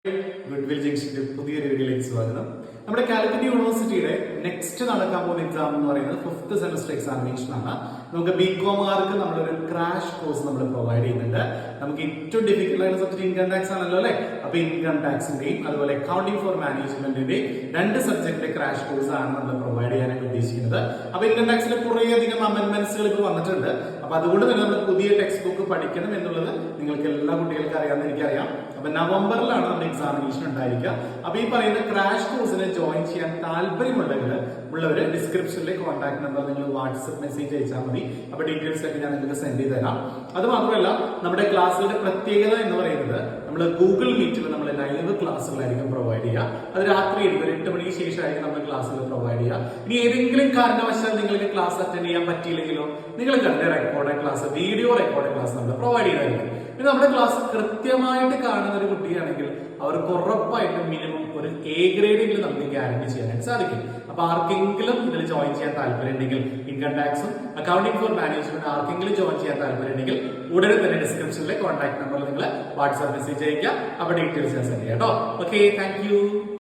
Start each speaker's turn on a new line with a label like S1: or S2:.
S1: Goodwill ജംഗ്ഷന്റെ പുതിയൊരു വീഡിയോയിലേക്ക് സ്വാഗതം. നമ്മുടെ കാലിക്കറ്റ് യൂണിവേഴ്സിറ്റിയുടെ നെക്സ്റ്റ് നടക്കാൻ പോകുന്ന എക്സാം എന്ന് പറയുന്നത് 5th സെമസ്റ്റർ എക്സാമിനേഷൻ ആണ്. നമുക്ക് ബികോമുകാർക്ക് നമ്മളൊരു ക്രാഷ് കോഴ്സ് നമ്മൾ പ്രൊവൈഡ് ചെയ്യുന്നുണ്ട്. നമുക്ക് ഏറ്റവും ഡിഫിക്കൽട്ട് ആയിട്ടുള്ള സബ്ജക്ട് ഇൻകം ടാക്സ് ആണല്ലോ അല്ലെ. അപ്പൊ ഇൻകം ടാക്സിന്റെയും അതുപോലെ അക്കൗണ്ടിംഗ് ഫോർ മാനേജ്മെന്റിന്റെയും 2 സബ്ജക്റ്റിന്റെ ക്രാഷ് കോഴ്സ് ആണ് നമ്മൾ പ്രൊവൈഡ് ചെയ്യാനായിട്ട് ഉദ്ദേശിക്കുന്നത്. അപ്പൊ ഇൻകം ടാക്സിൽ കുറേ അധികം അമെന്റ്മെന്റ്സുകൾ ഇപ്പോൾ വന്നിട്ടുണ്ട്. അപ്പൊ അതുകൊണ്ട് തന്നെ നമ്മൾ പുതിയ ടെക്സ്റ്റ് ബുക്ക് പഠിക്കണം എന്നുള്ളത് നിങ്ങൾക്ക് എല്ലാ കുട്ടികൾക്കും അറിയാമെന്ന് എനിക്കറിയാം. അപ്പൊ നവംബറിലാണ് നമ്മുടെ എക്സാമിനേഷൻ ഉണ്ടായിരിക്കുക. അപ്പൊ ഈ പറയുന്ന ക്രാഷ് കോഴ്സിനെ ജോയിൻ ചെയ്യാൻ താല്പര്യമുള്ളവര് ഡിസ്ക്രിപ്ഷനിലെ കോൺടാക്ട് നമ്പർ നിങ്ങൾ വാട്സ്ആപ്പ് മെസ്സേജ് അയച്ചാൽ മതി. അപ്പൊ ഡീറ്റെയിൽസ് ഒക്കെ ഞാൻ നിങ്ങൾക്ക് സെൻഡ് ചെയ്ത് തരാം. അത് മാത്രമല്ല നമ്മുടെ ക്ലാസ്സുകളുടെ പ്രത്യേകത എന്ന് പറയുന്നത് നമ്മൾ ഗൂഗിൾ മീറ്റിൽ നമ്മൾ ലൈവ് ക്ലാസ്സുകളായിരിക്കും പ്രൊവൈഡ് ചെയ്യുക. അത് രാത്രി 8 മണിക്ക് ശേഷമായിരിക്കും നമ്മൾ ക്ലാസ്സുകൾ പ്രൊവൈഡ് ചെയ്യുക. ഇനി ഏതെങ്കിലും കാരണവശാൽ നിങ്ങൾക്ക് ക്ലാസ് അറ്റൻഡ് ചെയ്യാൻ പറ്റിയില്ലെങ്കിലോ നിങ്ങൾ കണ്ട record class, video record class നമ്മൾ പ്രൊവൈഡ് ചെയ്യുന്നതായിരിക്കും. പിന്നെ നമ്മുടെ ക്ലാസ് കൃത്യമായിട്ട് കാണുന്ന ഒരു കുട്ടിയാണെങ്കിൽ അവർക്ക് ഉറപ്പായിട്ടും മിനിമം ഒരു A ഗ്രേഡെങ്കിലും നമുക്ക് ഗ്യാരണ്ടി ചെയ്യാനായിട്ട് സാധിക്കും. അപ്പൊ ആർക്കെങ്കിലും ഇതിൽ ജോയിൻ ചെയ്യാൻ താല്പര്യം ഉണ്ടെങ്കിൽ ഇൻകം ടാക്സും അക്കൗണ്ടിംഗ് ഫോർ മാനേജ്മെന്റ് ആർക്കെങ്കിലും ജോയിൻ ചെയ്യാൻ താല്പര്യം ഉണ്ടെങ്കിൽ ഉടനെ തന്നെ ഡിസ്ക്രിപ്ഷനിലെ കോൺടാക്ട് നമ്പറിൽ നിങ്ങൾ വാട്സ്ആപ്പ് മെസ്സേജ് അയക്കുക. അപ്പൊ ഡീറ്റെയിൽസ് ഞാൻ സെൻഡ് ചെയ്യാം കേട്ടോ. Okay, thank you.